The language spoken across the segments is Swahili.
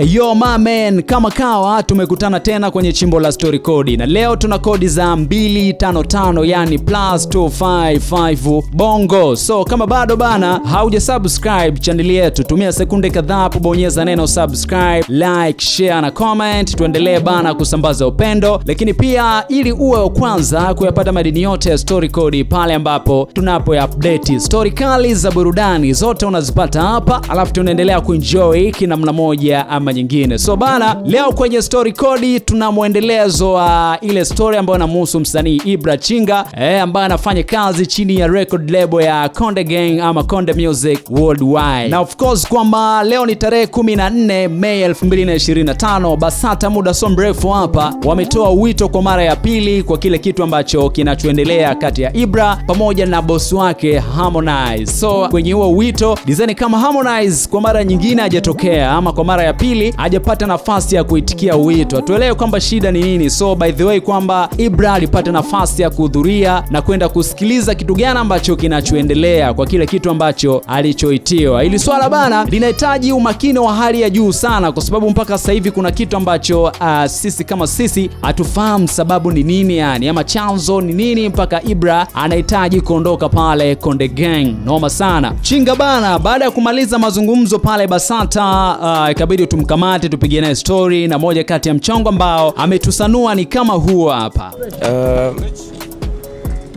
Yo man, kama kawa tumekutana tena kwenye chimbo la story code, na leo tuna kodi za 255 yani +255 bongo. So kama bado bana hauja subscribe channel yetu, tumia sekunde kadhaa hapo, bonyeza neno subscribe, like, share na comment, tuendelee bana kusambaza upendo. Lakini pia ili uwe wa kwanza kuyapata madini yote ya story code pale ambapo tunapo update story kali za burudani zote unazipata hapa, alafu tunaendelea kuenjoy kinamna moja ama nyingine. So bana, leo kwenye story code tuna muendelezo wa ile story ambayo inamhusu msanii Ibra Chinga ambaye anafanya kazi chini ya record label ya Konde Gang ama Konde Music Worldwide. Na of course kwamba leo ni tarehe 14 Mei 2025, BASATA muda so mrefu hapa wametoa wito kwa mara ya pili kwa kile kitu ambacho kinachoendelea kati ya Ibra pamoja na boss wake Harmonize. So kwenye huo wito design kama Harmonize kwa mara nyingine hajatokea ama kwa mara ya pili hajapata nafasi ya kuitikia wito. Tuelewe kwamba shida ni nini. So by the way kwamba Ibra alipata nafasi ya kuhudhuria na kwenda kusikiliza kitu gani ambacho kinachoendelea kwa kile kitu ambacho alichoitiwa. Ili swala bana linahitaji umakini wa hali ya juu sana, kwa sababu mpaka sasa hivi kuna kitu ambacho sisi kama sisi hatufahamu sababu ni nini, yani ama chanzo ni nini mpaka Ibra anahitaji kuondoka pale Konde Gang. Noma sana. Chinga bana baada ya kumaliza mazungumzo pale BASATA ikabidi tumkamate tupige naye story, na moja kati ya mchongo ambao ametusanua ni kama huo hapa.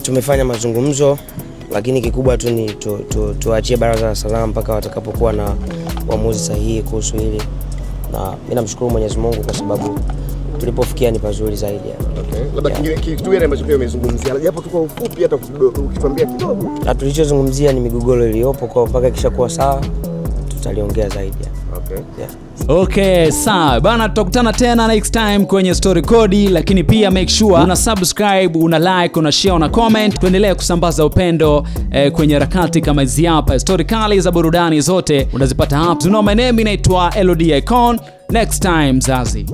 Tumefanya mazungumzo, lakini kikubwa tu ni tuachie baraza la salama mpaka watakapokuwa na uamuzi sahihi kuhusu hili, na mimi namshukuru Mwenyezi Mungu kwa sababu tulipofikia ni pazuri zaidi. Okay. Labda kitu gani ambacho pia umezungumzia? Japo tu kwa ufupi hata ukituambia kidogo. Na tulichozungumzia ni migogoro iliyopo, kwa mpaka kishakuwa sawa tutaliongea zaidi. Okay. Yeah. Okay, sawa. Bana tutakutana tena next time kwenye story code, lakini pia make sure una subscribe, una like, una share, una comment. Tuendelee kusambaza upendo kwenye harakati kama hizi hapa. Story kali za burudani zote unazipata hapa. My name inaitwa LOD Icon. Next time Zazi.